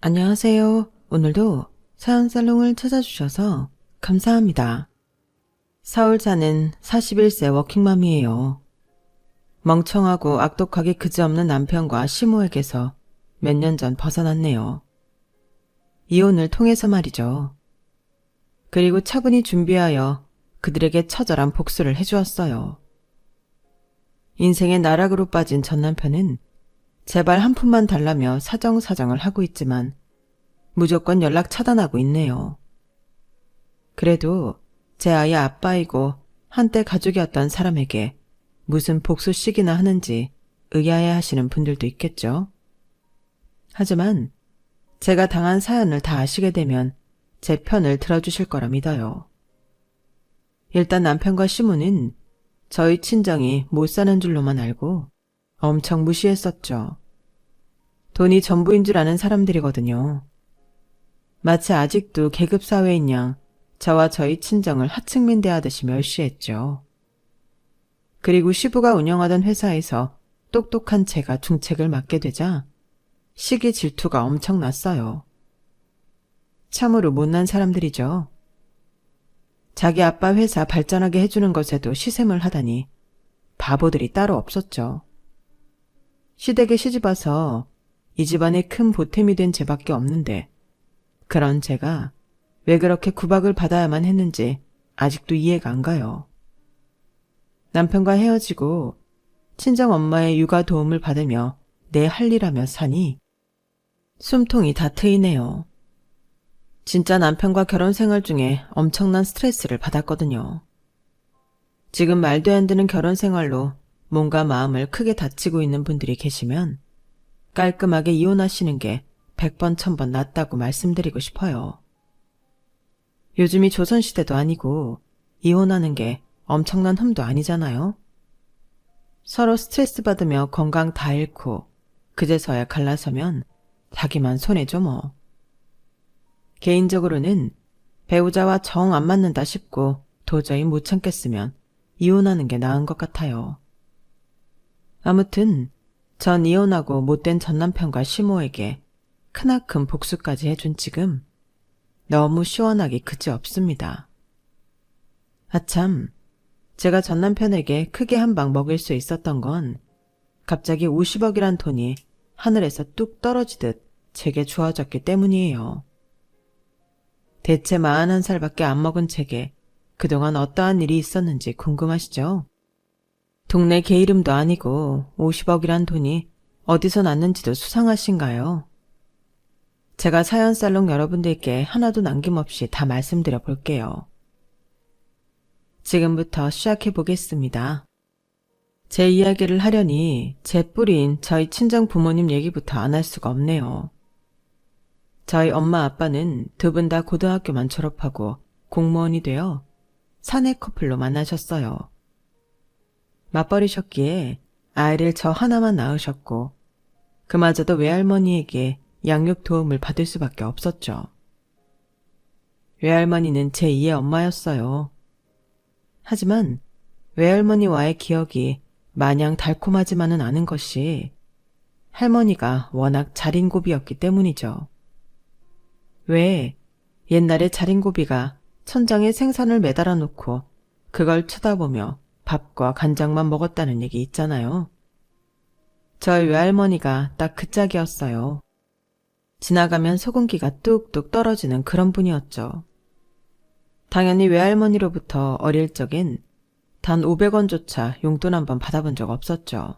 안녕하세요. 오늘도 사연살롱을 찾아주셔서 감사합니다. 서울 사는 41세 워킹맘이에요. 멍청하고 악독하기 그지없는 남편과 시모에게서 몇 년 전 벗어났네요. 이혼을 통해서 말이죠. 그리고 차분히 준비하여 그들에게 처절한 복수를 해주었어요. 인생의 나락으로 빠진 전 남편은 제발 한 푼만 달라며 사정사정을 하고 있지만 무조건 연락 차단하고 있네요. 그래도 제 아이의 아빠이고 한때 가족이었던 사람에게 무슨 복수식이나 하는지 의아해 하시는 분들도 있겠죠. 하지만 제가 당한 사연을 다 아시게 되면 제 편을 들어주실 거라 믿어요. 일단 남편과 시모는 저희 친정이 못 사는 줄로만 알고 엄청 무시했었죠. 돈이 전부인 줄 아는 사람들이거든요. 마치 아직도 계급사회인 양 저와 저희 친정을 하층민 대하듯이 멸시했죠. 그리고 시부가 운영하던 회사에서 똑똑한 제가 중책을 맡게 되자 시기 질투가 엄청났어요. 참으로 못난 사람들이죠. 자기 아빠 회사 발전하게 해주는 것에도 시샘을 하다니 바보들이 따로 없었죠. 시댁에 시집와서 이 집안의 큰 보탬이 된 제밖에 없는데 그런 제가 왜 그렇게 구박을 받아야만 했는지 아직도 이해가 안 가요. 남편과 헤어지고 친정 엄마의 육아 도움을 받으며 내 할 일하며 사니 숨통이 다 트이네요. 진짜 남편과 결혼 생활 중에 엄청난 스트레스를 받았거든요. 지금 말도 안 되는 결혼 생활로 몸과 마음을 크게 다치고 있는 분들이 계시면 깔끔하게 이혼하시는 게 100번 1000번 낫다고 말씀드리고 싶어요. 요즘이 조선시대도 아니고 이혼하는 게 엄청난 흠도 아니잖아요. 서로 스트레스 받으며 건강 다 잃고 그제서야 갈라서면 자기만 손해죠 뭐. 개인적으로는 배우자와 정 안 맞는다 싶고 도저히 못 참겠으면 이혼하는 게 나은 것 같아요. 아무튼 전 이혼하고 못된 전남편과 시모에게 크나큰 복수까지 해준 지금 너무 시원하기 그지없습니다. 아참, 제가 전남편에게 크게 한 방 먹일 수 있었던 건 갑자기 50억이란 돈이 하늘에서 뚝 떨어지듯 제게 주어졌기 때문이에요. 대체 41살밖에 안 먹은 제게 그동안 어떠한 일이 있었는지 궁금하시죠? 동네 개 이름도 아니고 50억이란 돈이 어디서 났는지도 수상하신가요? 제가 사연살롱 여러분들께 하나도 남김없이 다 말씀드려 볼게요. 지금부터 시작해 보겠습니다. 제 이야기를 하려니 제 뿌리인 저희 친정 부모님 얘기부터 안 할 수가 없네요. 저희 엄마 아빠는 두 분 다 고등학교만 졸업하고 공무원이 되어 사내 커플로 만나셨어요. 맞벌이셨기에 아이를 저 하나만 낳으셨고 그마저도 외할머니에게 양육 도움을 받을 수밖에 없었죠. 외할머니는 제2의 엄마였어요. 하지만 외할머니와의 기억이 마냥 달콤하지만은 않은 것이 할머니가 워낙 자린고비였기 때문이죠. 왜 옛날에 자린고비가 천장에 생선을 매달아 놓고 그걸 쳐다보며 밥과 간장만 먹었다는 얘기 있잖아요. 저희 외할머니가 딱 그 짝이었어요. 지나가면 소금기가 뚝뚝 떨어지는 그런 분이었죠. 당연히 외할머니로부터 어릴 적엔 단 500원조차 용돈 한 번 받아본 적 없었죠.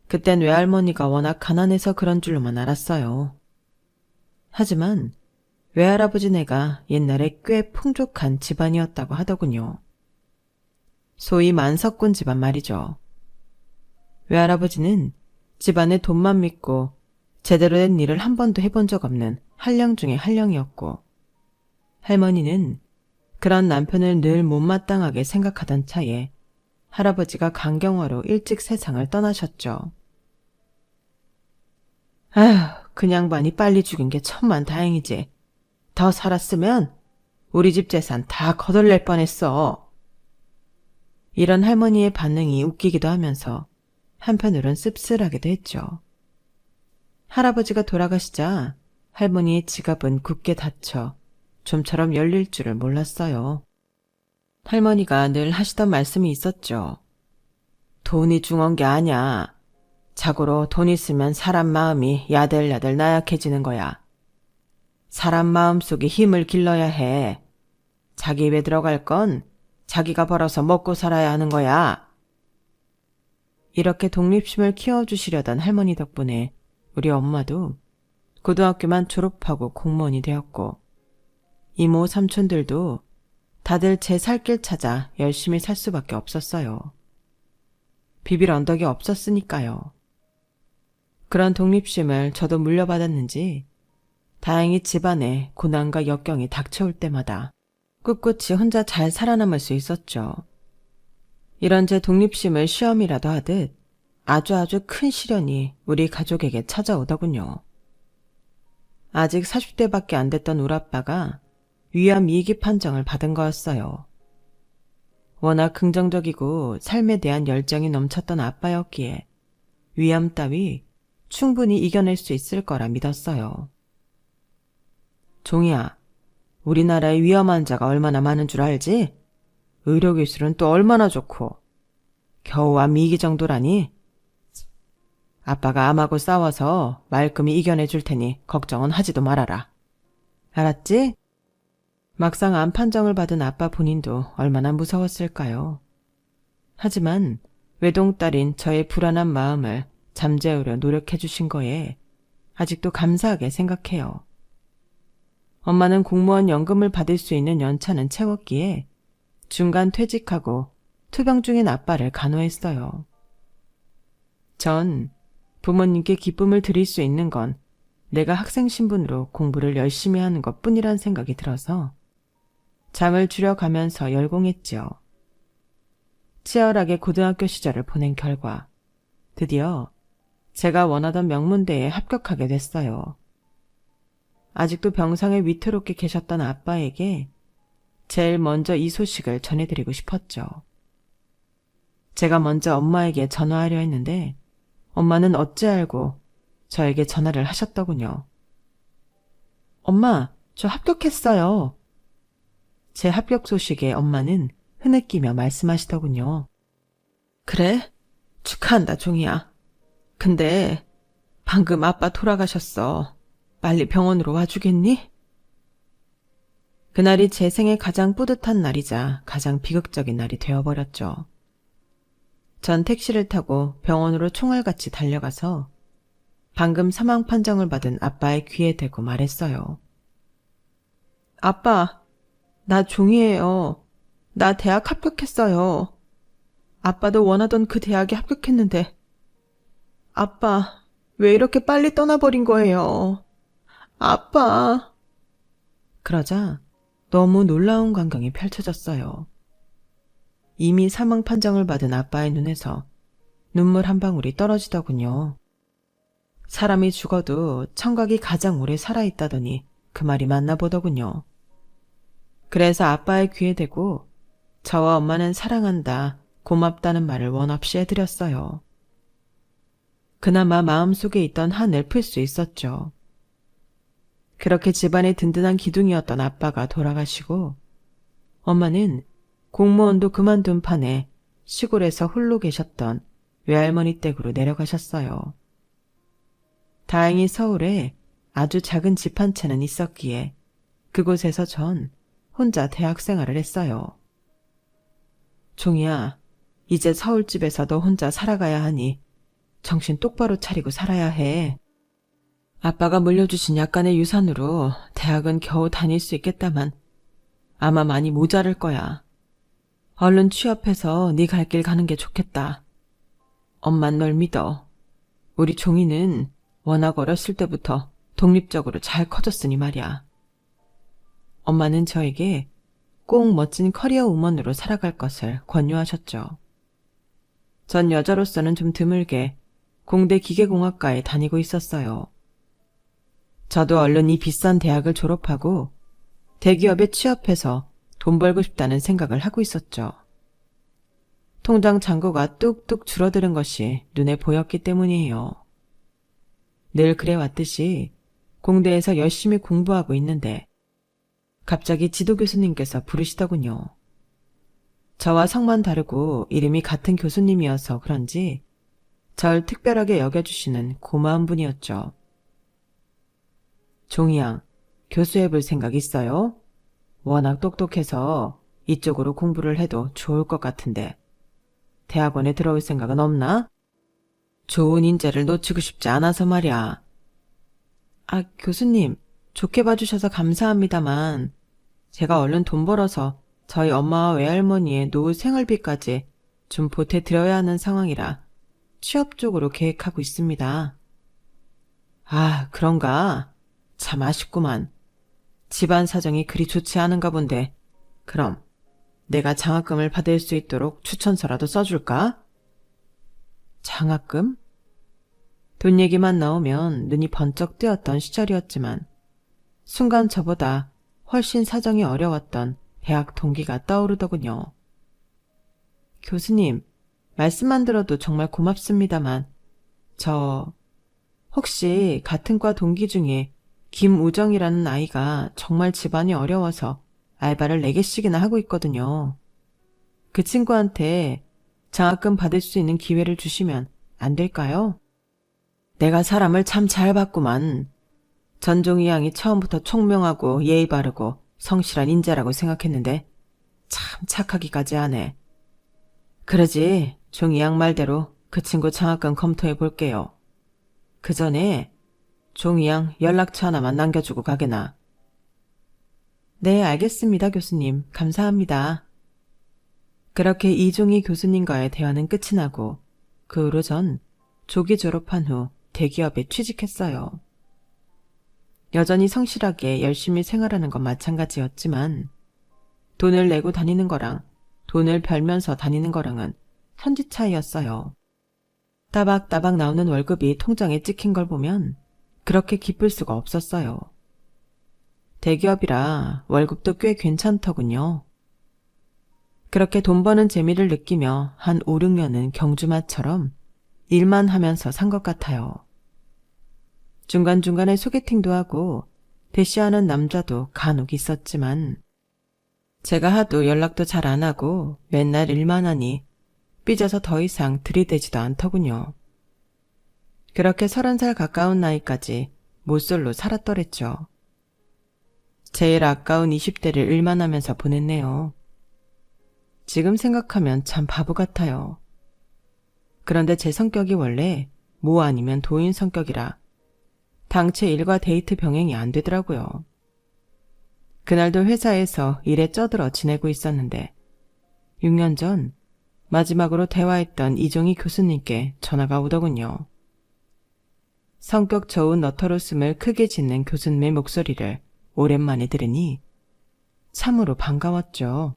그땐 외할머니가 워낙 가난해서 그런 줄로만 알았어요. 하지만 외할아버지네가 옛날에 꽤 풍족한 집안이었다고 하더군요. 소위 만석군 집안 말이죠. 외할아버지는 집안의 돈만 믿고 제대로 된 일을 한 번도 해본 적 없는 한령 중의 한령이었고 할머니는 그런 남편을 늘 못마땅하게 생각하던 차에 할아버지가 간경화로 일찍 세상을 떠나셨죠. 아휴, 그 양반이 빨리 죽인 게 천만 다행이지. 더 살았으면 우리 집 재산 다 거덜낼 뻔했어. 이런 할머니의 반응이 웃기기도 하면서 한편으론 씁쓸하기도 했죠. 할아버지가 돌아가시자 할머니의 지갑은 굳게 닫혀 좀처럼 열릴 줄을 몰랐어요. 할머니가 늘 하시던 말씀이 있었죠. 돈이 중요한 게 아냐. 자고로 돈 있으면 사람 마음이 야들야들 나약해지는 거야. 사람 마음속에 힘을 길러야 해. 자기 입에 들어갈 건 자기가 벌어서 먹고 살아야 하는 거야. 이렇게 독립심을 키워주시려던 할머니 덕분에 우리 엄마도 고등학교만 졸업하고 공무원이 되었고, 이모 삼촌들도 다들 제 살 길 찾아 열심히 살 수밖에 없었어요. 비빌 언덕이 없었으니까요. 그런 독립심을 저도 물려받았는지 다행히 집안에 고난과 역경이 닥쳐올 때마다 꿋꿋이 혼자 잘 살아남을 수 있었죠. 이런 제 독립심을 시험이라도 하듯 아주 큰 시련이 우리 가족에게 찾아오더군요. 아직 40대밖에 안 됐던 우리 아빠가 위암 2기 판정을 받은 거였어요. 워낙 긍정적이고 삶에 대한 열정이 넘쳤던 아빠였기에 위암 따위 충분히 이겨낼 수 있을 거라 믿었어요. 종이야, 우리나라에 위암 환자가 얼마나 많은 줄 알지? 의료기술은 또 얼마나 좋고. 겨우 암 2기 정도라니? 아빠가 암하고 싸워서 말끔히 이겨내 줄 테니 걱정은 하지도 말아라. 알았지? 막상 암 판정을 받은 아빠 본인도 얼마나 무서웠을까요? 하지만 외동딸인 저의 불안한 마음을 잠재우려 노력해 주신 거에 아직도 감사하게 생각해요. 엄마는 공무원 연금을 받을 수 있는 연차는 채웠기에 중간 퇴직하고 투병 중인 아빠를 간호했어요. 전 부모님께 기쁨을 드릴 수 있는 건 내가 학생 신분으로 공부를 열심히 하는 것뿐이란 생각이 들어서 잠을 줄여가면서 열공했지요. 치열하게 고등학교 시절을 보낸 결과 드디어 제가 원하던 명문대에 합격하게 됐어요. 아직도 병상에 위태롭게 계셨던 아빠에게 제일 먼저 이 소식을 전해드리고 싶었죠. 제가 먼저 엄마에게 전화하려 했는데 엄마는 어찌 알고 저에게 전화를 하셨더군요. 엄마, 저 합격했어요. 제 합격 소식에 엄마는 흐느끼며 말씀하시더군요. 그래? 축하한다, 종이야. 근데 방금 아빠 돌아가셨어. 빨리 병원으로 와주겠니? 그날이 제 생애 가장 뿌듯한 날이자 가장 비극적인 날이 되어버렸죠. 전 택시를 타고 병원으로 총알같이 달려가서 방금 사망 판정을 받은 아빠의 귀에 대고 말했어요. 아빠, 나 종이에요. 나 대학 합격했어요. 아빠도 원하던 그 대학에 합격했는데 아빠, 왜 이렇게 빨리 떠나버린 거예요? 아빠. 그러자 너무 놀라운 광경이 펼쳐졌어요. 이미 사망 판정을 받은 아빠의 눈에서 눈물 한 방울이 떨어지더군요. 사람이 죽어도 청각이 가장 오래 살아있다더니 그 말이 맞나 보더군요. 그래서 아빠의 귀에 대고 저와 엄마는 사랑한다, 고맙다는 말을 원 없이 해드렸어요. 그나마 마음속에 있던 한을 풀 수 있었죠. 그렇게 집안의 든든한 기둥이었던 아빠가 돌아가시고 엄마는 공무원도 그만둔 판에 시골에서 홀로 계셨던 외할머니 댁으로 내려가셨어요. 다행히 서울에 아주 작은 집 한 채는 있었기에 그곳에서 전 혼자 대학 생활을 했어요. 종이야, 이제 서울집에서 너 혼자 살아가야 하니 정신 똑바로 차리고 살아야 해. 아빠가 물려주신 약간의 유산으로 대학은 겨우 다닐 수 있겠다만 아마 많이 모자랄 거야. 얼른 취업해서 네 갈 길 가는 게 좋겠다. 엄만 널 믿어. 우리 종이는 워낙 어렸을 때부터 독립적으로 잘 커졌으니 말이야. 엄마는 저에게 꼭 멋진 커리어 우먼으로 살아갈 것을 권유하셨죠. 전 여자로서는 좀 드물게 공대 기계공학과에 다니고 있었어요. 저도 얼른 이 비싼 대학을 졸업하고 대기업에 취업해서 돈 벌고 싶다는 생각을 하고 있었죠. 통장 잔고가 뚝뚝 줄어드는 것이 눈에 보였기 때문이에요. 늘 그래왔듯이 공대에서 열심히 공부하고 있는데 갑자기 지도 교수님께서 부르시더군요. 저와 성만 다르고 이름이 같은 교수님이어서 그런지 절 특별하게 여겨주시는 고마운 분이었죠. 종이양, 교수해볼 생각 있어요? 워낙 똑똑해서 이쪽으로 공부를 해도 좋을 것 같은데 대학원에 들어올 생각은 없나? 좋은 인재를 놓치고 싶지 않아서 말이야. 아, 교수님, 좋게 봐주셔서 감사합니다만 제가 얼른 돈 벌어서 저희 엄마와 외할머니의 노후 생활비까지 좀 보태드려야 하는 상황이라 취업 쪽으로 계획하고 있습니다. 아, 그런가? 참 아쉽구만. 집안 사정이 그리 좋지 않은가 본데 그럼 내가 장학금을 받을 수 있도록 추천서라도 써줄까? 장학금? 돈 얘기만 나오면 눈이 번쩍 뜨였던 시절이었지만 순간 저보다 훨씬 사정이 어려웠던 대학 동기가 떠오르더군요. 교수님, 말씀만 들어도 정말 고맙습니다만 저 혹시 같은 과 동기 중에 김우정이라는 아이가 정말 집안이 어려워서 알바를 4개씩이나 하고 있거든요. 그 친구한테 장학금 받을 수 있는 기회를 주시면 안 될까요? 내가 사람을 참 잘 봤구만. 전종이 양이 처음부터 총명하고 예의 바르고 성실한 인재라고 생각했는데 참 착하기까지 하네. 그러지, 종이 양 말대로 그 친구 장학금 검토해 볼게요. 그 전에 종이 양 연락처 하나만 남겨주고 가게나. 네, 알겠습니다, 교수님. 감사합니다. 그렇게 이종희 교수님과의 대화는 끝이 나고 그 후로 전 조기 졸업한 후 대기업에 취직했어요. 여전히 성실하게 열심히 생활하는 건 마찬가지였지만 돈을 내고 다니는 거랑 돈을 벌면서 다니는 거랑은 천지 차이였어요. 따박따박 나오는 월급이 통장에 찍힌 걸 보면 그렇게 기쁠 수가 없었어요. 대기업이라 월급도 꽤 괜찮더군요. 그렇게 돈 버는 재미를 느끼며 한 5, 6년은 경주마처럼 일만 하면서 산 것 같아요. 중간중간에 소개팅도 하고 대시하는 남자도 간혹 있었지만 제가 하도 연락도 잘 안 하고 맨날 일만 하니 삐져서 더 이상 들이대지도 않더군요. 그렇게 30살 가까운 나이까지 모쏠로 살았더랬죠. 제일 아까운 20대를 일만 하면서 보냈네요. 지금 생각하면 참 바보 같아요. 그런데 제 성격이 원래 모 아니면 도인 성격이라 당최 일과 데이트 병행이 안 되더라고요. 그날도 회사에서 일에 쩌들어 지내고 있었는데 6년 전 마지막으로 대화했던 이종희 교수님께 전화가 오더군요. 성격 좋은 너털웃음을 크게 짓는 교수님의 목소리를 오랜만에 들으니 참으로 반가웠죠.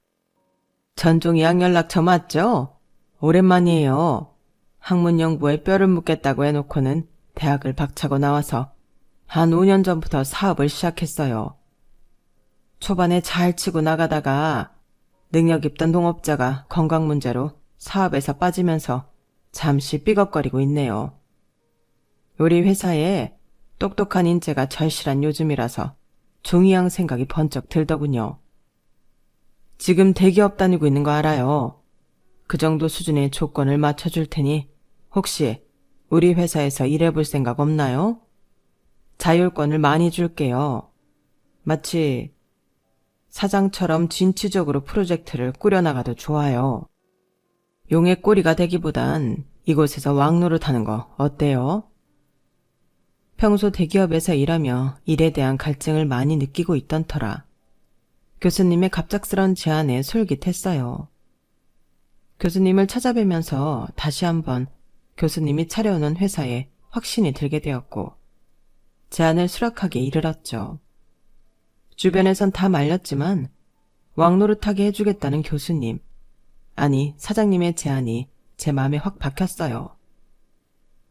전종이 양 연락처 맞죠? 오랜만이에요. 학문연구에 뼈를 묻겠다고 해놓고는 대학을 박차고 나와서 한 5년 전부터 사업을 시작했어요. 초반에 잘 치고 나가다가 능력 있던 동업자가 건강 문제로 사업에서 빠지면서 잠시 삐걱거리고 있네요. 우리 회사에 똑똑한 인재가 절실한 요즘이라서 종이양 생각이 번쩍 들더군요. 지금 대기업 다니고 있는 거 알아요. 그 정도 수준의 조건을 맞춰줄 테니 혹시 우리 회사에서 일해볼 생각 없나요? 자율권을 많이 줄게요. 마치 사장처럼 진취적으로 프로젝트를 꾸려나가도 좋아요. 용의 꼬리가 되기보단 이곳에서 왕노릇하는 거 어때요? 평소 대기업에서 일하며 일에 대한 갈증을 많이 느끼고 있던 터라 교수님의 갑작스런 제안에 솔깃했어요. 교수님을 찾아뵈면서 다시 한번 교수님이 차려오는 회사에 확신이 들게 되었고 제안을 수락하게 이르렀죠. 주변에선 다 말렸지만 왕노릇하게 해주겠다는 교수님, 아니 사장님의 제안이 제 마음에 확 박혔어요.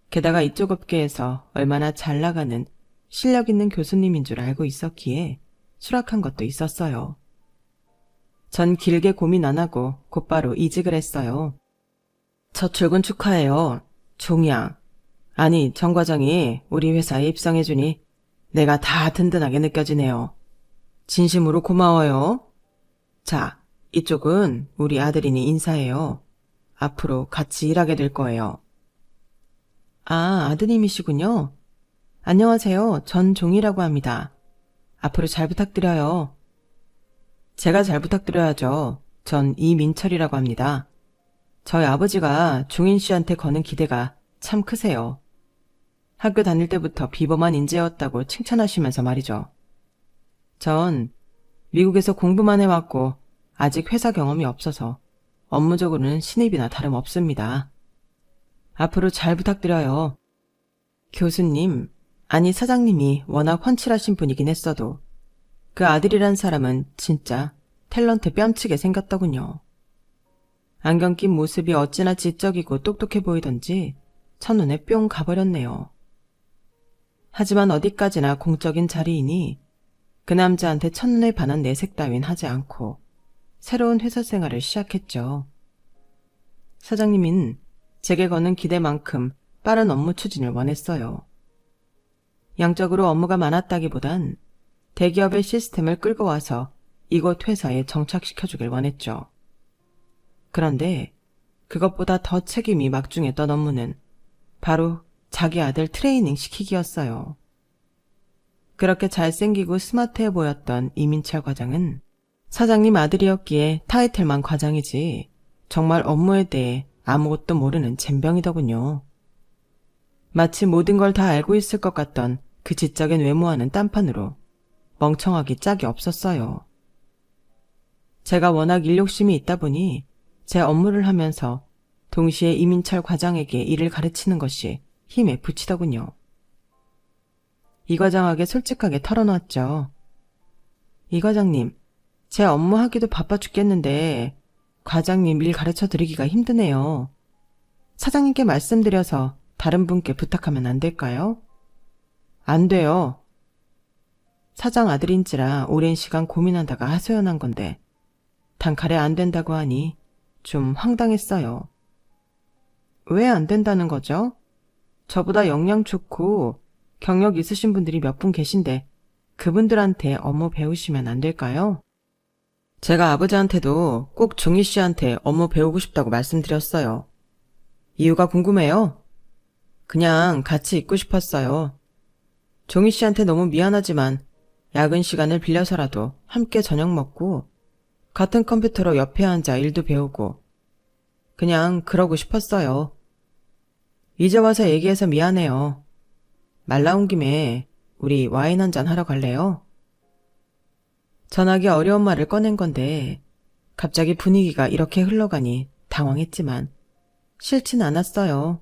게다가 이쪽 업계에서 얼마나 잘 나가는 실력 있는 교수님인 줄 알고 있었기에 수락한 것도 있었어요. 전 길게 고민 안 하고 곧바로 이직을 했어요. 첫 출근 축하해요. 종양. 아니, 정 과장이 우리 회사에 입성해주니 내가 다 든든하게 느껴지네요. 진심으로 고마워요. 자, 이쪽은 우리 아들이니 인사해요. 앞으로 같이 일하게 될 거예요. 아, 아드님이시군요. 안녕하세요. 전종이라고 합니다. 앞으로 잘 부탁드려요. 제가 잘 부탁드려야죠. 전 이민철이라고 합니다. 저희 아버지가 종인 씨한테 거는 기대가 참 크세요. 학교 다닐 때부터 비범한 인재였다고 칭찬하시면서 말이죠. 전 미국에서 공부만 해왔고 아직 회사 경험이 없어서 업무적으로는 신입이나 다름없습니다. 앞으로 잘 부탁드려요. 교수님, 아니 사장님이 워낙 훤칠하신 분이긴 했어도 그 아들이란 사람은 진짜 탤런트 뺨치게 생겼더군요. 안경 낀 모습이 어찌나 지적이고 똑똑해 보이던지 첫눈에 뿅 가버렸네요. 하지만 어디까지나 공적인 자리이니 그 남자한테 첫눈에 반한 내색 따윈 하지 않고 새로운 회사 생활을 시작했죠. 사장님은 제게 거는 기대만큼 빠른 업무 추진을 원했어요. 양적으로 업무가 많았다기보단 대기업의 시스템을 끌고 와서 이곳 회사에 정착시켜주길 원했죠. 그런데 그것보다 더 책임이 막중했던 업무는 바로 자기 아들 트레이닝 시키기였어요. 그렇게 잘생기고 스마트해 보였던 이민철 과장은 사장님 아들이었기에 타이틀만 과장이지 정말 업무에 대해 아무것도 모르는 젬병이더군요. 마치 모든 걸 다 알고 있을 것 같던 그 지적인 외모와는 딴판으로 멍청하기 짝이 없었어요. 제가 워낙 일욕심이 있다 보니 제 업무를 하면서 동시에 이민철 과장에게 일을 가르치는 것이 힘에 부치더군요. 이 과장에게 솔직하게 털어놨죠. 이 과장님, 제 업무하기도 바빠 죽겠는데 과장님 일 가르쳐드리기가 힘드네요. 사장님께 말씀드려서 다른 분께 부탁하면 안 될까요? 안 돼요. 사장 아들인지라 오랜 시간 고민하다가 하소연한 건데 단칼에 안 된다고 하니 좀 황당했어요. 왜 안 된다는 거죠? 저보다 역량 좋고 경력 있으신 분들이 몇 분 계신데 그분들한테 업무 배우시면 안 될까요? 제가 아버지한테도 꼭 종희 씨한테 업무 배우고 싶다고 말씀드렸어요. 이유가 궁금해요? 그냥 같이 있고 싶었어요. 종희 씨한테 너무 미안하지만 야근 시간을 빌려서라도 함께 저녁 먹고 같은 컴퓨터로 옆에 앉아 일도 배우고 그냥 그러고 싶었어요. 이제 와서 얘기해서 미안해요. 말 나온 김에 우리 와인 한잔 하러 갈래요? 전하기 어려운 말을 꺼낸 건데 갑자기 분위기가 이렇게 흘러가니 당황했지만 싫진 않았어요.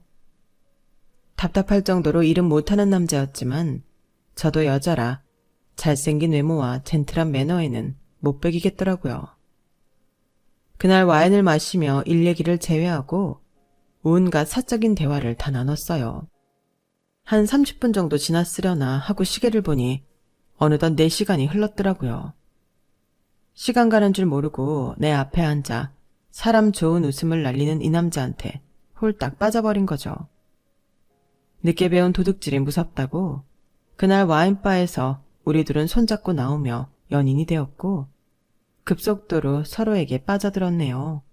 답답할 정도로 일은 못하는 남자였지만 저도 여자라 잘생긴 외모와 젠틀한 매너에는 못 배기겠더라고요. 그날 와인을 마시며 일 얘기를 제외하고 온갖 사적인 대화를 다 나눴어요. 한 30분 정도 지났으려나 하고 시계를 보니 어느덧 4시간이 흘렀더라고요. 시간 가는 줄 모르고 내 앞에 앉아 사람 좋은 웃음을 날리는 이 남자한테 홀딱 빠져버린 거죠. 늦게 배운 도둑질이 무섭다고 그날 와인바에서 우리 둘은 손잡고 나오며 연인이 되었고 급속도로 서로에게 빠져들었네요.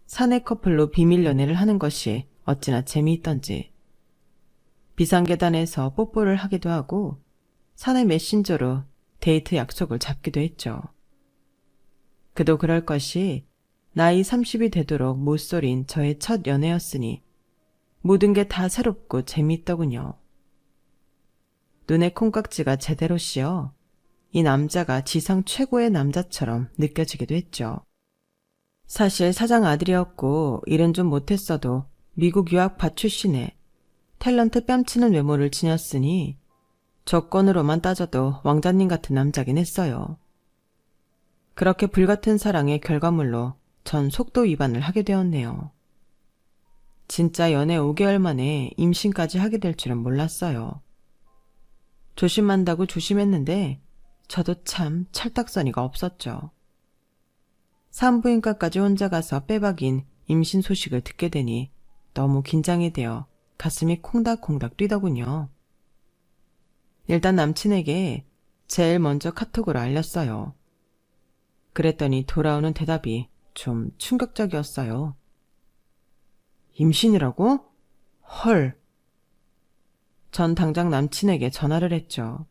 사내 커플로 비밀 연애를 하는 것이 어찌나 재미있던지 비상계단에서 뽀뽀를 하기도 하고 사내 메신저로 데이트 약속을 잡기도 했죠. 그도 그럴 것이 나이 30이 되도록 못소린 저의 첫 연애였으니 모든 게 다 새롭고 재미있더군요. 눈에 콩깍지가 제대로 씌어 이 남자가 지상 최고의 남자처럼 느껴지기도 했죠. 사실 사장 아들이었고 일은 좀 못했어도 미국 유학파 출신에 탤런트 뺨치는 외모를 지녔으니 조건으로만 따져도 왕자님 같은 남자긴 했어요. 그렇게 불같은 사랑의 결과물로 전 속도 위반을 하게 되었네요. 진짜 연애 5개월 만에 임신까지 하게 될 줄은 몰랐어요. 조심한다고 조심했는데 저도 참 철딱서니가 없었죠. 산부인과까지 혼자 가서 빼박인 임신 소식을 듣게 되니 너무 긴장이 되어 가슴이 콩닥콩닥 뛰더군요. 일단 남친에게 제일 먼저 카톡으로 알렸어요. 그랬더니 돌아오는 대답이 좀 충격적이었어요. 임신이라고? 헐. 전 당장 남친에게 전화를 했죠.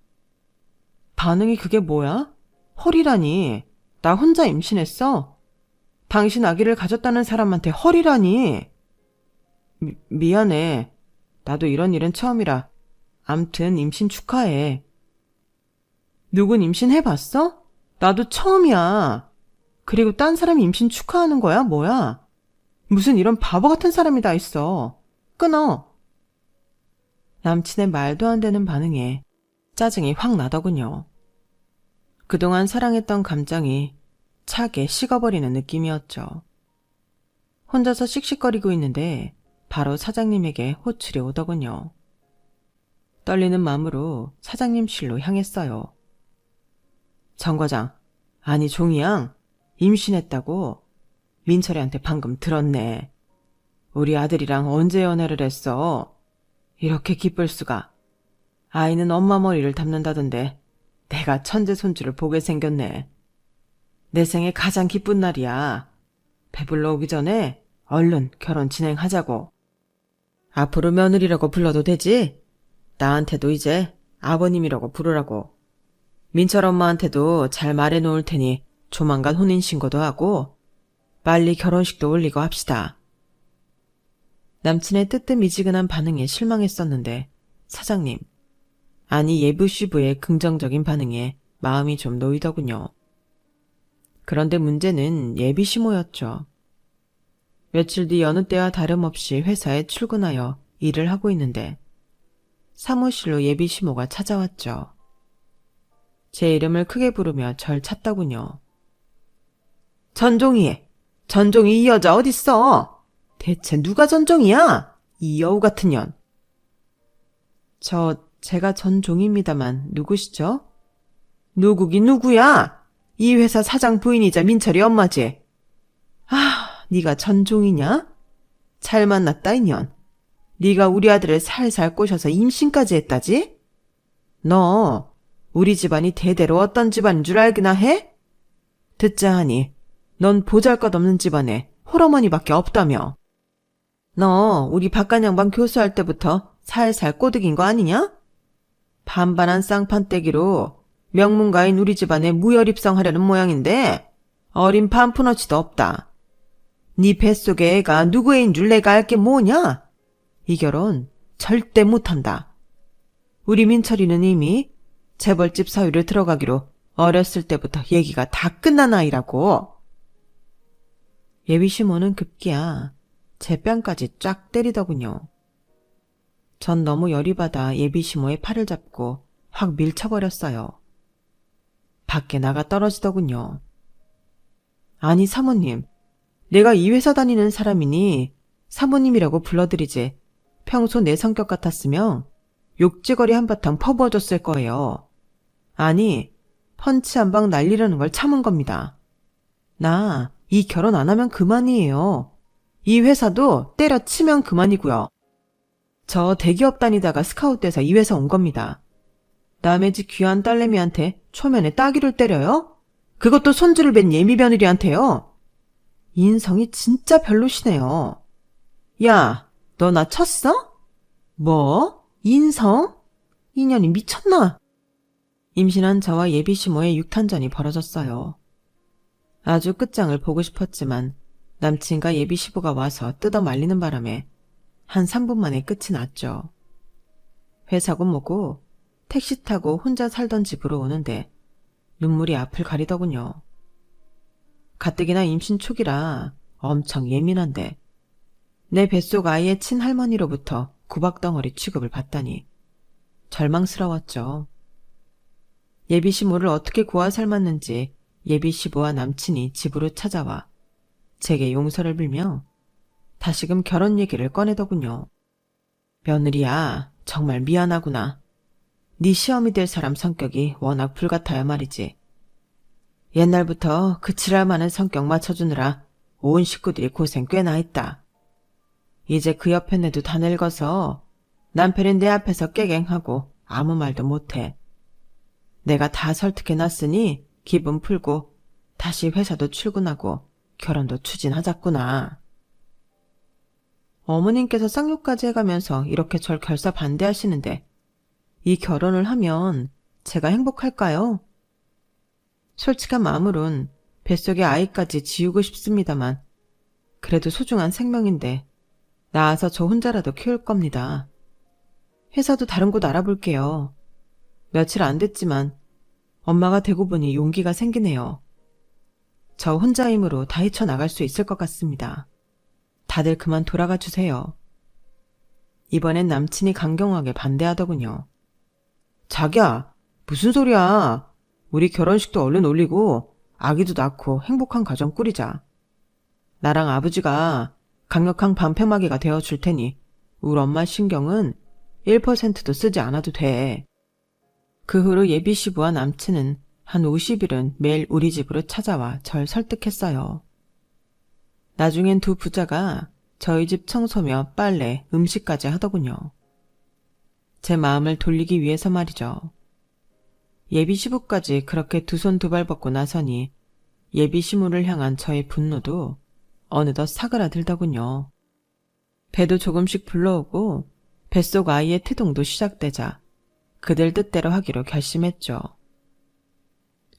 반응이 그게 뭐야? 헐이라니. 나 혼자 임신했어? 당신 아기를 가졌다는 사람한테 헐이라니. 미안해. 나도 이런 일은 처음이라. 암튼 임신 축하해. 누군 임신해봤어? 나도 처음이야. 그리고 딴 사람이 임신 축하하는 거야? 뭐야? 무슨 이런 바보 같은 사람이 다 있어. 끊어. 남친의 말도 안 되는 반응에 짜증이 확 나더군요. 그동안 사랑했던 감정이 차게 식어버리는 느낌이었죠. 혼자서 씩씩거리고 있는데 바로 사장님에게 호출이 오더군요. 떨리는 마음으로 사장님실로 향했어요. 정 과장, 아니 종이양, 임신했다고? 민철이한테 방금 들었네. 우리 아들이랑 언제 연애를 했어? 이렇게 기쁠 수가. 아이는 엄마 머리를 담는다던데 내가 천재 손주를 보게 생겼네. 내 생에 가장 기쁜 날이야. 배불러 오기 전에 얼른 결혼 진행하자고. 앞으로 며느리라고 불러도 되지? 나한테도 이제 아버님이라고 부르라고. 민철 엄마한테도 잘 말해놓을 테니 조만간 혼인신고도 하고 빨리 결혼식도 올리고 합시다. 남친의 뜨뜻미지근한 반응에 실망했었는데 사장님, 아니 예부시부의 긍정적인 반응에 마음이 좀 놓이더군요. 그런데 문제는 예비시모였죠. 며칠 뒤 여느 때와 다름없이 회사에 출근하여 일을 하고 있는데 사무실로 예비시모가 찾아왔죠. 제 이름을 크게 부르며 절 찾더군요. 전종이 이 여자 어딨어? 대체 누가 전종이야? 이 여우 같은 년. 제가 전종입니다만 누구시죠? 누구긴 누구야? 이 회사 사장 부인이자 민철이 엄마지. 네가 전종이냐? 잘 만났다 이년. 네가 우리 아들을 살살 꼬셔서 임신까지 했다지? 너 우리 집안이 대대로 어떤 집안인 줄 알기나 해? 듣자 하니 넌 보잘것없는 집안에 홀어머니밖에 없다며. 너 우리 박간양반 교수할 때부터 살살 꼬드긴 거 아니냐? 반반한 쌍판떼기로 명문가인 우리 집안에 무혈입성하려는 모양인데 어린 반푼어치도 없다. 네 뱃속에 애가 누구 애인 줄 내가 알게 뭐냐? 이 결혼 절대 못한다. 우리 민철이는 이미 재벌집 사위를 들어가기로 어렸을 때부터 얘기가 다 끝난 아이라고. 예비시모는 급기야 제 뺨까지 쫙 때리더군요. 전 너무 열이 받아 예비시모의 팔을 잡고 확 밀쳐버렸어요. 밖에 나가 떨어지더군요. 아니 사모님, 내가 이 회사 다니는 사람이니 사모님이라고 불러드리지 평소 내 성격 같았으면 욕지거리 한바탕 퍼부어줬을 거예요. 아니, 펀치 한 방 날리려는 걸 참은 겁니다. 나 이 결혼 안 하면 그만이에요. 이 회사도 때려치면 그만이고요. 저 대기업 다니다가 스카웃돼서 이 회사 온 겁니다. 남의 집 귀한 딸내미한테 초면에 따귀를 때려요? 그것도 손주를 뵌 예미 며느리한테요. 인성이 진짜 별로시네요. 야, 너 나 쳤어? 뭐? 인성? 인연이 미쳤나? 임신한 저와 예비시모의 육탄전이 벌어졌어요. 아주 끝장을 보고 싶었지만 남친과 예비시부가 와서 뜯어 말리는 바람에 한 3분 만에 끝이 났죠. 회사고 뭐고 택시 타고 혼자 살던 집으로 오는데 눈물이 앞을 가리더군요. 가뜩이나 임신 초기라 엄청 예민한데 내 뱃속 아이의 친할머니로부터 구박덩어리 취급을 받다니 절망스러웠죠. 예비시모를 어떻게 구하 삶았는지 예비시부와 남친이 집으로 찾아와 제게 용서를 빌며 다시금 결혼 얘기를 꺼내더군요. 며느리야, 정말 미안하구나. 네 시험이 될 사람 성격이 워낙 불같아야 말이지. 옛날부터 그 지랄 많은 성격 맞춰주느라 온 식구들이 고생 꽤나 했다. 이제 그 옆에 애도 다 늙어서 남편이 내 앞에서 깨갱하고 아무 말도 못해. 내가 다 설득해놨으니 기분 풀고 다시 회사도 출근하고 결혼도 추진하자꾸나. 어머님께서 쌍욕까지 해가면서 이렇게 절 결사 반대하시는데 이 결혼을 하면 제가 행복할까요? 솔직한 마음으론 뱃속의 아이까지 지우고 싶습니다만 그래도 소중한 생명인데 낳아서 저 혼자라도 키울 겁니다. 회사도 다른 곳 알아볼게요. 며칠 안 됐지만 엄마가 되고 보니 용기가 생기네요. 저 혼자 힘으로 다 헤쳐나갈 수 있을 것 같습니다. 다들 그만 돌아가 주세요. 이번엔 남친이 강경하게 반대하더군요. 자기야, 무슨 소리야. 우리 결혼식도 얼른 올리고 아기도 낳고 행복한 가정 꾸리자. 나랑 아버지가 강력한 반패막이가 되어줄 테니 우리 엄마 신경은 1%도 쓰지 않아도 돼. 그 후로 예비 시부와 남친은 한 50일은 매일 우리 집으로 찾아와 절 설득했어요. 나중엔 두 부자가 저희 집 청소며 빨래, 음식까지 하더군요. 제 마음을 돌리기 위해서 말이죠. 예비 시부까지 그렇게 두 손 두 발 벗고 나서니 예비 시무를 향한 저의 분노도 어느덧 사그라들더군요. 배도 조금씩 불러오고 뱃속 아이의 태동도 시작되자 그들 뜻대로 하기로 결심했죠.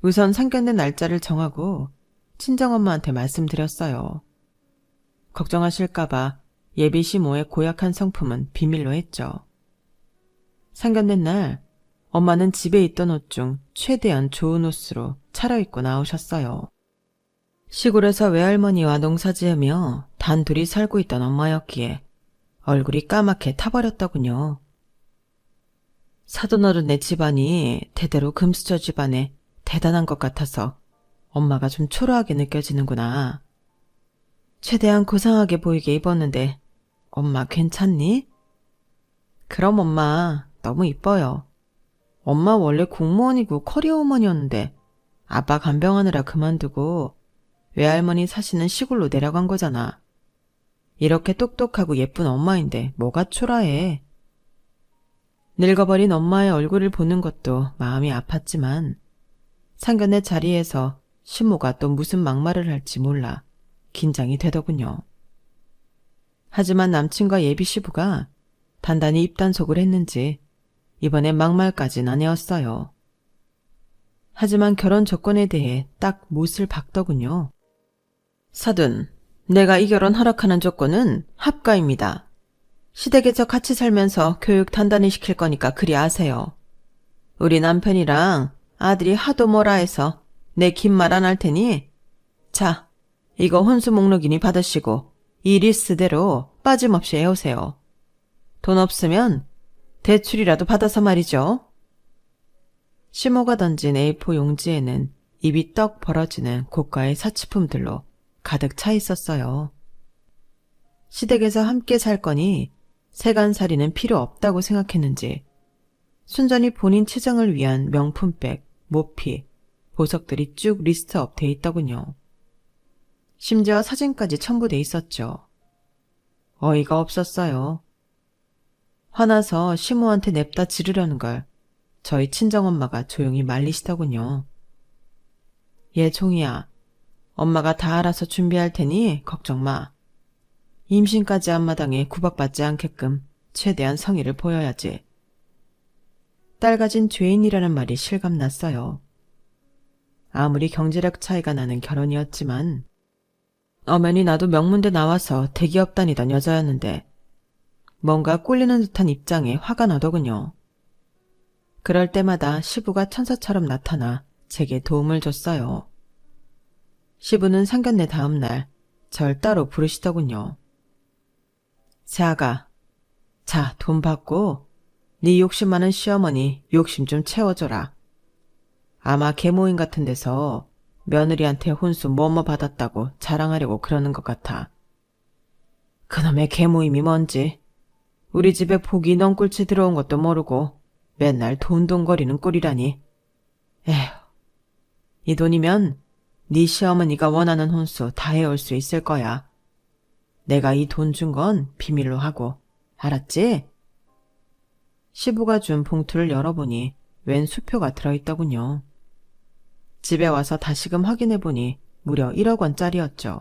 우선 상견례 날짜를 정하고 친정엄마한테 말씀드렸어요. 걱정하실까봐 예비 시모의 고약한 성품은 비밀로 했죠. 상견례 날 엄마는 집에 있던 옷 중 최대한 좋은 옷으로 차려입고 나오셨어요. 시골에서 외할머니와 농사지으며 단둘이 살고 있던 엄마였기에 얼굴이 까맣게 타버렸더군요. 사돈어른의 집안이 대대로 금수저 집안에 대단한 것 같아서 엄마가 좀 초라하게 느껴지는구나. 최대한 고상하게 보이게 입었는데 엄마 괜찮니? 그럼 엄마 너무 이뻐요. 엄마 원래 공무원이고 커리어 우먼이었는데 아빠 간병하느라 그만두고 외할머니 사시는 시골로 내려간 거잖아. 이렇게 똑똑하고 예쁜 엄마인데 뭐가 초라해. 늙어버린 엄마의 얼굴을 보는 것도 마음이 아팠지만 상견례 자리에서 시모가 또 무슨 막말을 할지 몰라 긴장이 되더군요. 하지만 남친과 예비 시부가 단단히 입단속을 했는지 이번엔 막말까진 아니었어요. 하지만 결혼 조건에 대해 딱 못을 박더군요. 사돈, 내가 이 결혼 허락하는 조건은 합가입니다. 시댁에서 같이 살면서 교육 단단히 시킬 거니까 그리 아세요. 우리 남편이랑 아들이 하도 뭐라 해서 내 긴 말 안 할 테니 자, 이거 혼수 목록이니 받으시고 이 리스트대로 빠짐없이 해오세요. 돈 없으면 대출이라도 받아서 말이죠. 시모가 던진 A4 용지에는 입이 떡 벌어지는 고가의 사치품들로 가득 차 있었어요. 시댁에서 함께 살 거니 세간살이는 필요 없다고 생각했는지 순전히 본인 치장을 위한 명품백, 모피, 보석들이 쭉 리스트업 돼 있더군요. 심지어 사진까지 첨부돼 있었죠. 어이가 없었어요. 화나서 시모한테 냅다 지르려는 걸 저희 친정엄마가 조용히 말리시더군요. 얘 종이야, 엄마가 다 알아서 준비할 테니 걱정 마. 임신까지 앞마당에 구박받지 않게끔 최대한 성의를 보여야지. 딸 가진 죄인이라는 말이 실감났어요. 아무리 경제력 차이가 나는 결혼이었지만 엄연히 나도 명문대 나와서 대기업 다니던 여자였는데 뭔가 꼴리는 듯한 입장에 화가 나더군요. 그럴 때마다 시부가 천사처럼 나타나 제게 도움을 줬어요. 시부는 상견례 다음 날 절 따로 부르시더군요. 새아가, 자, 돈 받고 네 욕심 많은 시어머니 욕심 좀 채워줘라. 아마 계모임 같은 데서 며느리한테 혼수 뭐뭐 받았다고 자랑하려고 그러는 것 같아. 그놈의 계모임이 뭔지 우리 집에 복이 넝꿀치 들어온 것도 모르고 맨날 돈돈거리는 꼴이라니. 에휴, 이 돈이면 네 시어머니가 원하는 혼수 다 해올 수 있을 거야. 내가 이 돈 준 건 비밀로 하고, 알았지? 시부가 준 봉투를 열어보니 웬 수표가 들어있더군요. 집에 와서 다시금 확인해보니 무려 1억 원짜리였죠.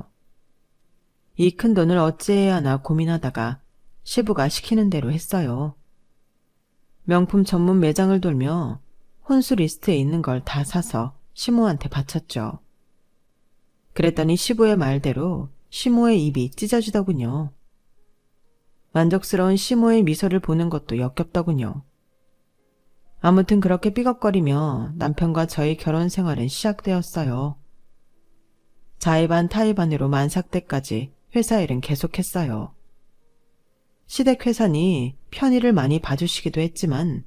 이 큰 돈을 어찌해야 하나 고민하다가 시부가 시키는 대로 했어요. 명품 전문 매장을 돌며 혼수 리스트에 있는 걸 다 사서 시모한테 바쳤죠. 그랬더니 시부의 말대로 시모의 입이 찢어지더군요. 만족스러운 시모의 미소를 보는 것도 역겹더군요. 아무튼 그렇게 삐걱거리며 남편과 저의 결혼 생활은 시작되었어요. 자의반 타의반으로 만삭 때까지 회사 일은 계속했어요. 시댁 회사니 편의를 많이 봐주시기도 했지만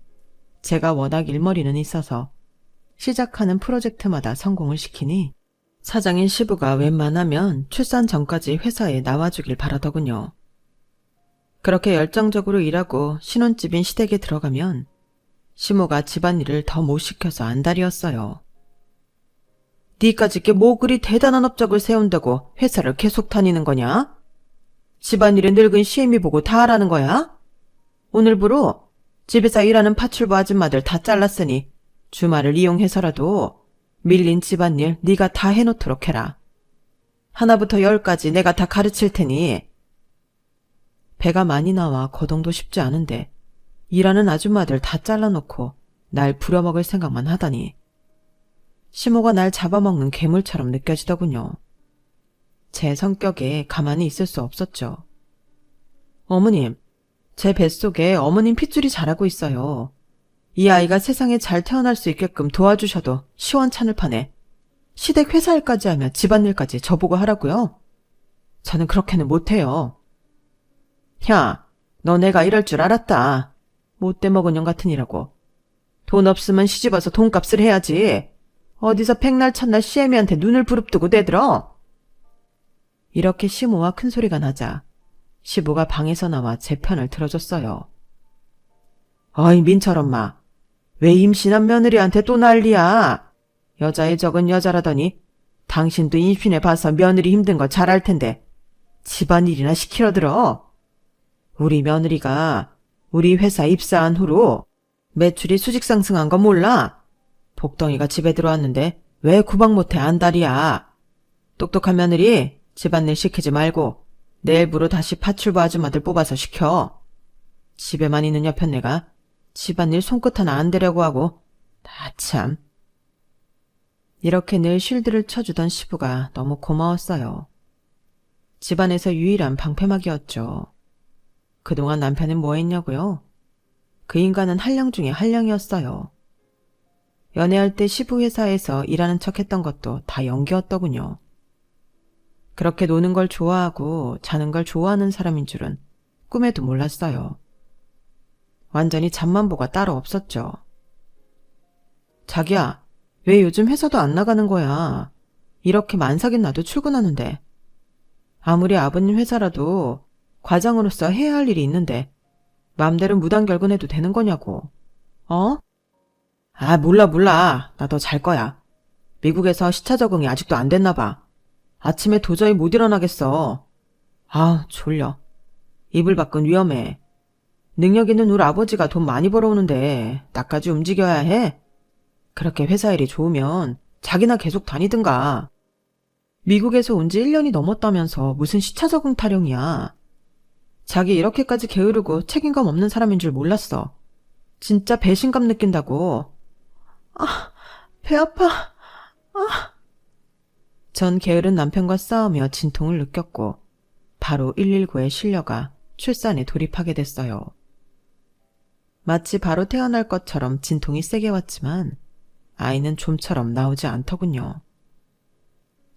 제가 워낙 일머리는 있어서 시작하는 프로젝트마다 성공을 시키니 사장인 시부가 웬만하면 출산 전까지 회사에 나와주길 바라더군요. 그렇게 열정적으로 일하고 신혼집인 시댁에 들어가면 시모가 집안일을 더 못 시켜서 안달이었어요. 니까짓 게 뭐 그리 대단한 업적을 세운다고 회사를 계속 다니는 거냐? 집안일은 늙은 시애미 보고 다 하라는 거야? 오늘부로 집에서 일하는 파출부 아줌마들 다 잘랐으니 주말을 이용해서라도 밀린 집안일 네가 다 해놓도록 해라. 하나부터 10까지 내가 다 가르칠 테니. 배가 많이 나와 거동도 쉽지 않은데 일하는 아줌마들 다 잘라놓고 날 부려먹을 생각만 하다니. 시모가 날 잡아먹는 괴물처럼 느껴지더군요. 제 성격에 가만히 있을 수 없었죠. 어머님, 제 뱃속에 어머님 핏줄이 자라고 있어요. 이 아이가 세상에 잘 태어날 수 있게끔 도와주셔도 시원찮을 판에 시댁 회사 일까지 하며 집안일까지 저보고 하라고요? 저는 그렇게는 못해요. 야, 너 내가 이럴 줄 알았다. 못돼 먹은 년 같으니라고. 돈 없으면 시집와서 돈값을 해야지. 어디서 백날 첫날 시애미한테 눈을 부릅뜨고 대들어? 이렇게 시모와 큰 소리가 나자 시부가 방에서 나와 제 편을 들어줬어요. 어이 민철 엄마, 왜 임신한 며느리한테 또 난리야? 여자의 적은 여자라더니 당신도 임신해봐서 며느리 힘든 거 잘 알 텐데 집안일이나 시키러 들어. 우리 며느리가 우리 회사 입사한 후로 매출이 수직 상승한 거 몰라? 복덩이가 집에 들어왔는데 왜 구박 못해 안달이야. 똑똑한 며느리 집안일 시키지 말고 내일부로 다시 파출부 아줌마들 뽑아서 시켜. 집에만 있는 여편 내가 집안일 손끝 하나 안 대려고 하고 다 참. 이렇게 늘 쉴드를 쳐주던 시부가 너무 고마웠어요. 집안에서 유일한 방패막이었죠. 그동안 남편은 뭐 했냐고요? 그 인간은 한량 중에 한량이었어요. 연애할 때 시부 회사에서 일하는 척 했던 것도 다 연기였더군요. 그렇게 노는 걸 좋아하고 자는 걸 좋아하는 사람인 줄은 꿈에도 몰랐어요. 완전히 잠만보가 따로 없었죠. 자기야, 왜 요즘 회사도 안 나가는 거야? 이렇게 만삭인 나도 출근하는데. 아무리 아버님 회사라도 과장으로서 해야 할 일이 있는데 맘대로 무단결근해도 되는 거냐고. 어? 아, 몰라. 나 더 잘 거야. 미국에서 시차 적응이 아직도 안 됐나 봐. 아침에 도저히 못 일어나겠어. 아, 졸려. 이불 밖은 위험해. 능력 있는 우리 아버지가 돈 많이 벌어오는데 나까지 움직여야 해? 그렇게 회사 일이 좋으면 자기나 계속 다니든가. 미국에서 온 지 1년이 넘었다면서 무슨 시차 적응 타령이야. 자기 이렇게까지 게으르고 책임감 없는 사람인 줄 몰랐어. 진짜 배신감 느낀다고. 아, 배 아파. 전 게으른 남편과 싸우며 진통을 느꼈고 바로 119에 실려가 출산에 돌입하게 됐어요. 마치 바로 태어날 것처럼 진통이 세게 왔지만 아이는 좀처럼 나오지 않더군요.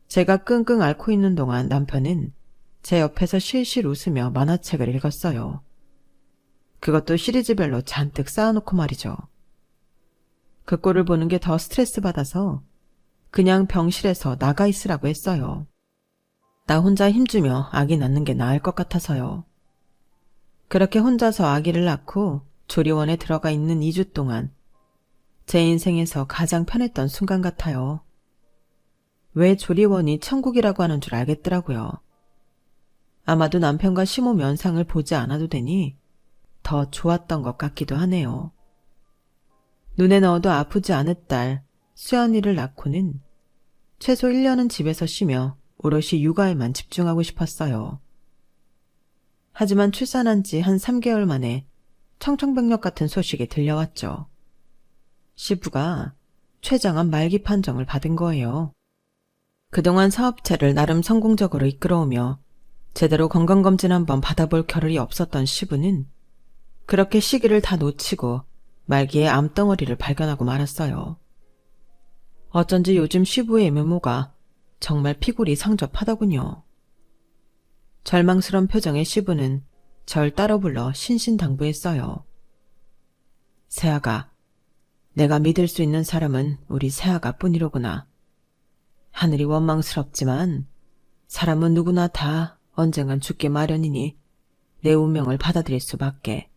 제가 끙끙 앓고 있는 동안 남편은 제 옆에서 실실 웃으며 만화책을 읽었어요. 그것도 시리즈별로 잔뜩 쌓아놓고 말이죠. 그 꼴을 보는 게 더 스트레스 받아서 그냥 병실에서 나가 있으라고 했어요. 나 혼자 힘주며 아기 낳는 게 나을 것 같아서요. 그렇게 혼자서 아기를 낳고 조리원에 들어가 있는 2주 동안 제 인생에서 가장 편했던 순간 같아요. 왜 조리원이 천국이라고 하는 줄 알겠더라고요. 아마도 남편과 시모 면상을 보지 않아도 되니 더 좋았던 것 같기도 하네요. 눈에 넣어도 아프지 않을 딸 수연이를 낳고는 최소 1년은 집에서 쉬며 오롯이 육아에만 집중하고 싶었어요. 하지만 출산한 지 한 3개월 만에 청천벽력 같은 소식이 들려왔죠. 시부가 췌장암 말기 판정을 받은 거예요. 그동안 사업체를 나름 성공적으로 이끌어오며 제대로 건강검진 한번 받아볼 겨를이 없었던 시부는 그렇게 시기를 다 놓치고 말기에 암덩어리를 발견하고 말았어요. 어쩐지 요즘 시부의 외모가 정말 피골이 상접하더군요. 절망스런 표정의 시부는 절 따로 불러 신신당부했어요. 세아가, 내가 믿을 수 있는 사람은 우리 세아가 뿐이로구나. 하늘이 원망스럽지만 사람은 누구나 다 언젠간 죽기 마련이니 내 운명을 받아들일 수밖에.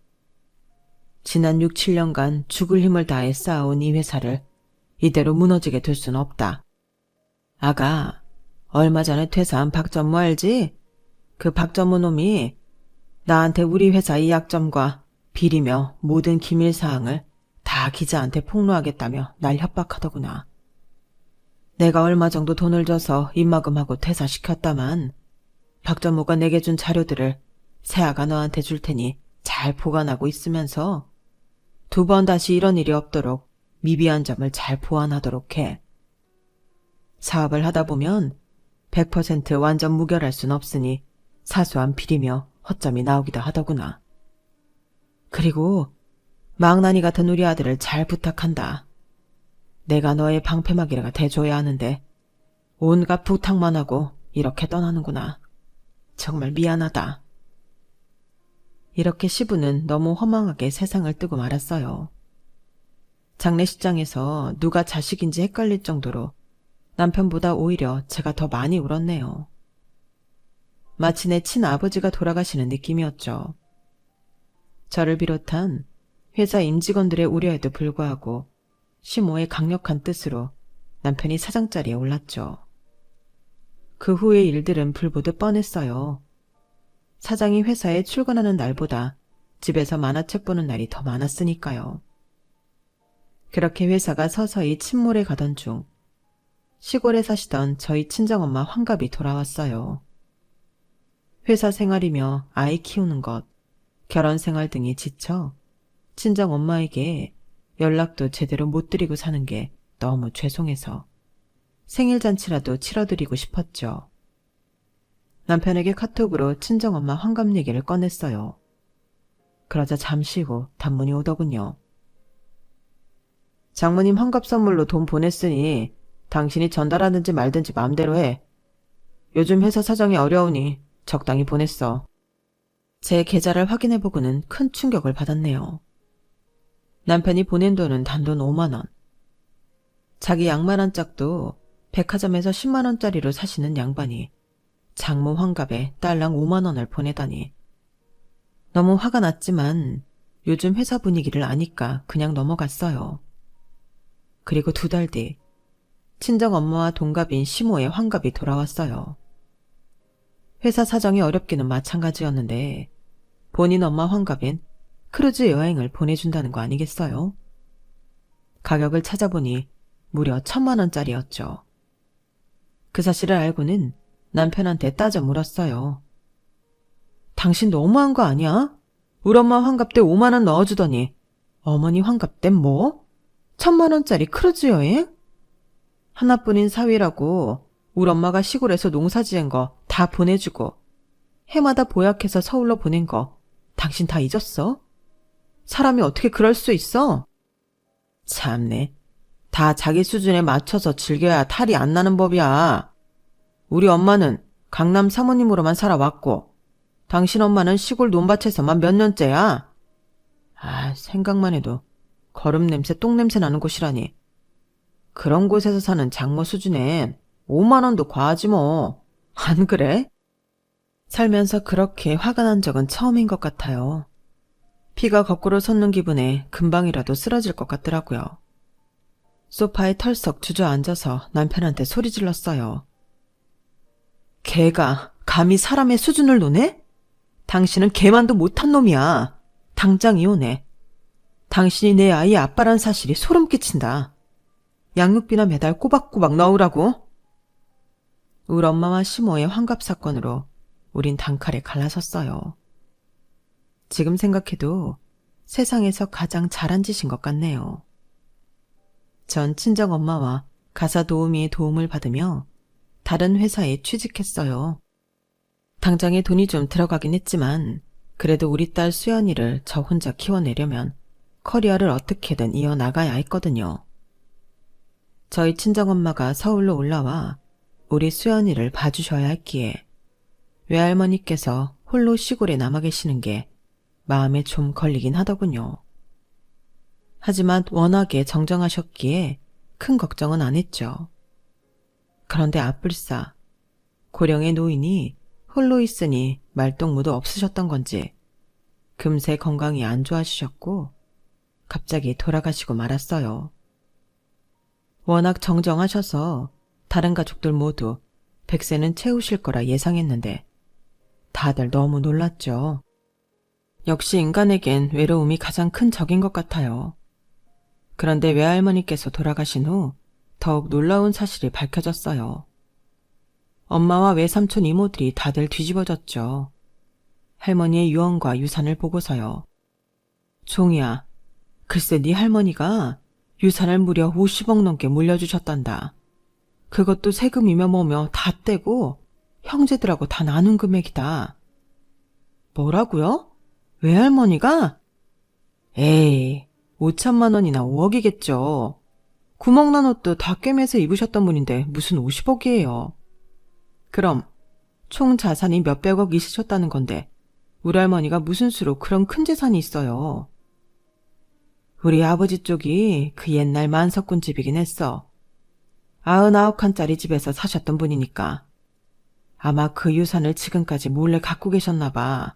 지난 6, 7년간 죽을 힘을 다해 쌓아온 이 회사를 이대로 무너지게 둘 순 없다. 아가, 얼마 전에 퇴사한 박전무 알지? 그 박전무 놈이 나한테 우리 회사 의 약점과 비리며 모든 기밀사항을 다 기자한테 폭로하겠다며 날 협박하더구나. 내가 얼마 정도 돈을 줘서 입막음하고 퇴사시켰다만 박전무가 내게 준 자료들을 세아가 너한테 줄 테니 잘 보관하고 있으면서 2번 다시 이런 일이 없도록 미비한 점을 잘 보완하도록 해. 사업을 하다 보면 100% 완전 무결할 순 없으니 사소한 비리며 허점이 나오기도 하더구나. 그리고 망나니 같은 우리 아들을 잘 부탁한다. 내가 너의 방패막이라가 돼줘야 하는데 온갖 부탁만 하고 이렇게 떠나는구나. 정말 미안하다. 이렇게 시부는 너무 허망하게 세상을 뜨고 말았어요. 장례식장에서 누가 자식인지 헷갈릴 정도로 남편보다 오히려 제가 더 많이 울었네요. 마치 내 친아버지가 돌아가시는 느낌이었죠. 저를 비롯한 회사 임직원들의 우려에도 불구하고 시모의 강력한 뜻으로 남편이 사장 자리에 올랐죠. 그 후의 일들은 불보듯 뻔했어요. 사장이 회사에 출근하는 날보다 집에서 만화책 보는 날이 더 많았으니까요. 그렇게 회사가 서서히 침몰해 가던 중 시골에 사시던 저희 친정엄마 환갑이 돌아왔어요. 회사 생활이며 아이 키우는 것, 결혼 생활 등이 지쳐 친정엄마에게 연락도 제대로 못 드리고 사는 게 너무 죄송해서 생일잔치라도 치러드리고 싶었죠. 남편에게 카톡으로 친정엄마 환갑 얘기를 꺼냈어요. 그러자 잠시 후 단문이 오더군요. 장모님 환갑 선물로 돈 보냈으니 당신이 전달하든지 말든지 마음대로 해. 요즘 회사 사정이 어려우니 적당히 보냈어. 제 계좌를 확인해보고는 큰 충격을 받았네요. 남편이 보낸 돈은 단돈 5만원. 자기 양말 한 짝도 백화점에서 10만원짜리로 사시는 양반이 장모 환갑에 딸랑 5만원을 보내다니. 너무 화가 났지만 요즘 회사 분위기를 아니까 그냥 넘어갔어요. 그리고 2달 뒤 친정엄마와 동갑인 시모의 환갑이 돌아왔어요. 회사 사정이 어렵기는 마찬가지였는데 본인 엄마 환갑엔 크루즈 여행을 보내준다는 거 아니겠어요? 가격을 찾아보니 무려 1,000만원짜리였죠. 그 사실을 알고는 남편한테 따져 물었어요. 당신 너무한 거 아니야? 우리 엄마 환갑 때 5만원 넣어주더니 어머니 환갑 땐 뭐? 1,000만원짜리 크루즈 여행? 하나뿐인 사위라고 우리 엄마가 시골에서 농사 지은 거 다 보내주고 해마다 보약해서 서울로 보낸 거 당신 다 잊었어? 사람이 어떻게 그럴 수 있어? 참네. 다 자기 수준에 맞춰서 즐겨야 탈이 안 나는 법이야. 우리 엄마는 강남 사모님으로만 살아왔고 당신 엄마는 시골 논밭에서만 몇 년째야. 아, 생각만 해도 거름 냄새, 똥 냄새 나는 곳이라니. 그런 곳에서 사는 장모 수준엔 5만원도 과하지 뭐. 안 그래? 살면서 그렇게 화가 난 적은 처음인 것 같아요. 피가 거꾸로 솟는 기분에 금방이라도 쓰러질 것 같더라고요. 소파에 털썩 주저앉아서 남편한테 소리 질렀어요. 걔가 감히 사람의 수준을 노네? 당신은 개만도 못한 놈이야. 당장 이혼해. 당신이 내 아이의 아빠란 사실이 소름 끼친다. 양육비나 매달 꼬박꼬박 넣으라고. 우리 엄마와 시모의 환갑 사건으로 우린 단칼에 갈라섰어요. 지금 생각해도 세상에서 가장 잘한 짓인 것 같네요. 전 친정엄마와 가사 도우미의 도움을 받으며 다른 회사에 취직했어요. 당장에 돈이 좀 들어가긴 했지만 그래도 우리 딸 수연이를 저 혼자 키워내려면 커리어를 어떻게든 이어나가야 했거든요. 저희 친정엄마가 서울로 올라와 우리 수연이를 봐주셔야 했기에 외할머니께서 홀로 시골에 남아 계시는 게 마음에 좀 걸리긴 하더군요. 하지만 워낙에 정정하셨기에 큰 걱정은 안 했죠. 그런데 아뿔싸 고령의 노인이 홀로 있으니 말동무도 없으셨던 건지 금세 건강이 안 좋아지셨고 갑자기 돌아가시고 말았어요. 워낙 정정하셔서 다른 가족들 모두 100세는 채우실 거라 예상했는데 다들 너무 놀랐죠. 역시 인간에겐 외로움이 가장 큰 적인 것 같아요. 그런데 외할머니께서 돌아가신 후 더욱 놀라운 사실이 밝혀졌어요. 엄마와 외삼촌 이모들이 다들 뒤집어졌죠. 할머니의 유언과 유산을 보고서요. 종이야, 글쎄 네 할머니가 유산을 무려 50억 넘게 물려주셨단다. 그것도 세금이며 뭐며 다 떼고 형제들하고 다 나눈 금액이다. 뭐라고요? 외할머니가? 에이, 5천만 원이나 5억이겠죠. 구멍난 옷도 다 꿰매서 입으셨던 분인데 무슨 50억이에요. 그럼 총 자산이 몇백억 있으셨다는 건데 우리 할머니가 무슨 수로 그런 큰 재산이 있어요. 우리 아버지 쪽이 그 옛날 만석군 집이긴 했어. 99칸짜리 집에서 사셨던 분이니까. 아마 그 유산을 지금까지 몰래 갖고 계셨나 봐.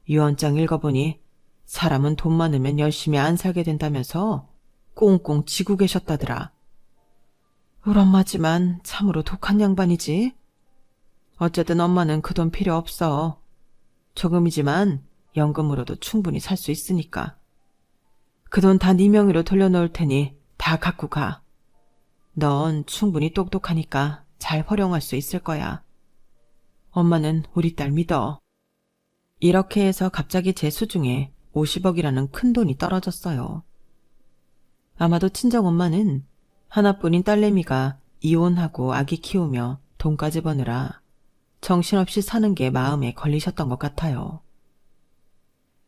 유언장 읽어보니 사람은 돈 많으면 열심히 안 살게 된다면서 꽁꽁 쥐고 계셨다더라. 우리 엄마지만 참으로 독한 양반이지. 어쨌든 엄마는 그 돈 필요 없어. 조금이지만 연금으로도 충분히 살 수 있으니까. 그 돈 다 네 명의로 돌려놓을 테니 다 갖고 가. 넌 충분히 똑똑하니까 잘 활용할 수 있을 거야. 엄마는 우리 딸 믿어. 이렇게 해서 갑자기 제 수중에 50억이라는 큰 돈이 떨어졌어요. 아마도 친정엄마는 하나뿐인 딸내미가 이혼하고 아기 키우며 돈까지 버느라 정신없이 사는 게 마음에 걸리셨던 것 같아요.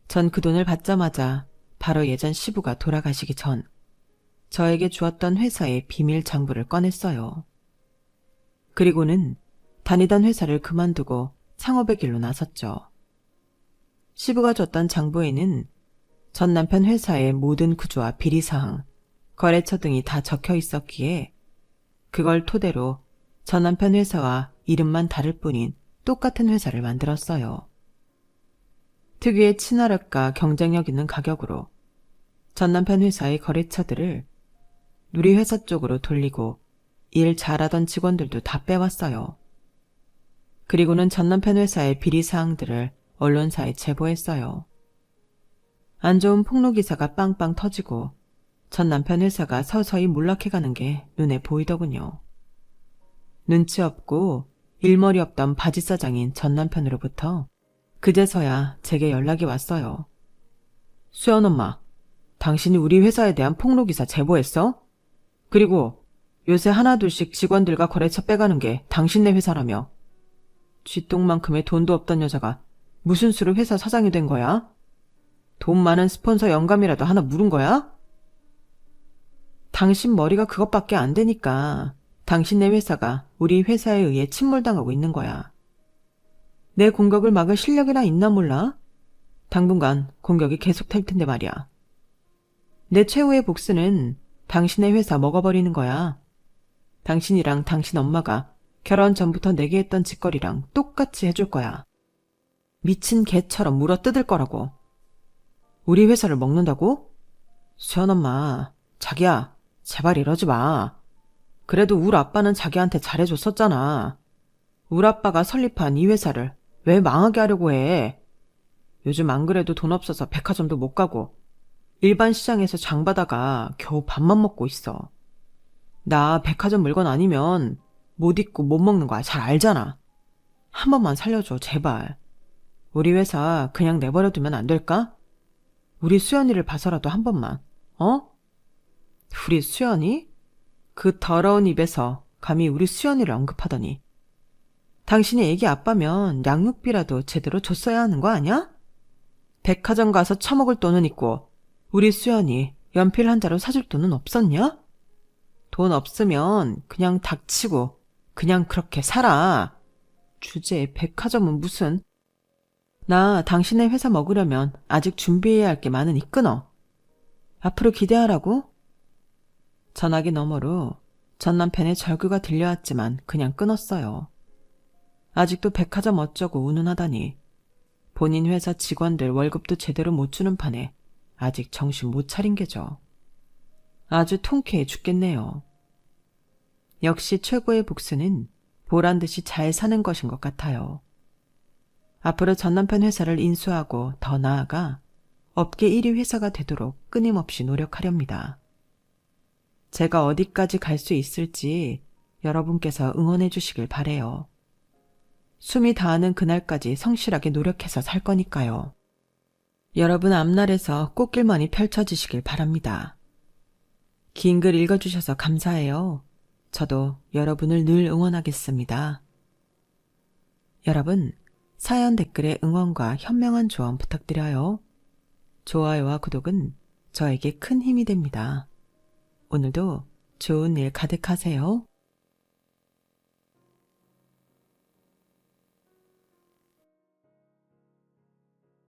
전 그 돈을 받자마자 바로 예전 시부가 돌아가시기 전 저에게 주었던 회사의 비밀 장부를 꺼냈어요. 그리고는 다니던 회사를 그만두고 창업의 길로 나섰죠. 시부가 줬던 장부에는 전 남편 회사의 모든 구조와 비리사항, 거래처 등이 다 적혀 있었기에 그걸 토대로 전 남편 회사와 이름만 다를 뿐인 똑같은 회사를 만들었어요. 특유의 친화력과 경쟁력 있는 가격으로 전 남편 회사의 거래처들을 우리 회사 쪽으로 돌리고 일 잘하던 직원들도 다 빼왔어요. 그리고는 전 남편 회사의 비리사항들을 언론사에 제보했어요. 안 좋은 폭로기사가 빵빵 터지고 전 남편 회사가 서서히 몰락해가는 게 눈에 보이더군요. 눈치 없고 일머리 없던 바지 사장인 전 남편으로부터 그제서야 제게 연락이 왔어요. 수연 엄마, 당신이 우리 회사에 대한 폭로기사 제보했어? 그리고 요새 하나둘씩 직원들과 거래처 빼가는 게 당신네 회사라며. 쥐똥만큼의 돈도 없던 여자가 무슨 수로 회사 사장이 된 거야? 돈 많은 스폰서 영감이라도 하나 물은 거야? 당신 머리가 그것밖에 안 되니까 당신네 회사가 우리 회사에 의해 침몰당하고 있는 거야. 내 공격을 막을 실력이나 있나 몰라? 당분간 공격이 계속될 텐데 말이야. 내 최후의 복수는 당신의 회사 먹어버리는 거야. 당신이랑 당신 엄마가 결혼 전부터 내게 했던 짓거리랑 똑같이 해줄 거야. 미친 개처럼 물어뜯을 거라고. 우리 회사를 먹는다고? 수연 엄마, 자기야, 제발 이러지 마. 그래도 우리 아빠는 자기한테 잘해줬었잖아. 우리 아빠가 설립한 이 회사를 왜 망하게 하려고 해? 요즘 안 그래도 돈 없어서 백화점도 못 가고 일반 시장에서 장 봐다가 겨우 밥만 먹고 있어. 나 백화점 물건 아니면 못 입고 못 먹는 거 잘 알잖아. 한 번만 살려줘, 제발. 우리 회사 그냥 내버려두면 안 될까? 우리 수연이를 봐서라도 한 번만, 어? 우리 수연이? 그 더러운 입에서 감히 우리 수연이를 언급하더니. 당신이 애기 아빠면 양육비라도 제대로 줬어야 하는 거 아니야? 백화점 가서 처먹을 돈은 있고 우리 수연이 연필 한 자루 사줄 돈은 없었냐? 돈 없으면 그냥 닥치고 그냥 그렇게 살아. 주제에 백화점은 무슨. 나 당신의 회사 먹으려면 아직 준비해야 할 게 많으니 끊어. 앞으로 기대하라고? 전화기 너머로 전 남편의 절규가 들려왔지만 그냥 끊었어요. 아직도 백화점 어쩌고 운운하다니. 본인 회사 직원들 월급도 제대로 못 주는 판에 아직 정신 못 차린 게죠. 아주 통쾌해 죽겠네요. 역시 최고의 복수는 보란듯이 잘 사는 것인 것 같아요. 앞으로 전 남편 회사를 인수하고 더 나아가 업계 1위 회사가 되도록 끊임없이 노력하렵니다. 제가 어디까지 갈 수 있을지 여러분께서 응원해 주시길 바래요. 숨이 닿는 그날까지 성실하게 노력해서 살 거니까요. 여러분 앞날에서 꽃길만이 펼쳐지시길 바랍니다. 긴 글 읽어주셔서 감사해요. 저도 여러분을 늘 응원하겠습니다. 여러분, 사연 댓글에 응원과 현명한 조언 부탁드려요. 좋아요와 구독은 저에게 큰 힘이 됩니다. 오늘도 좋은 일 가득하세요.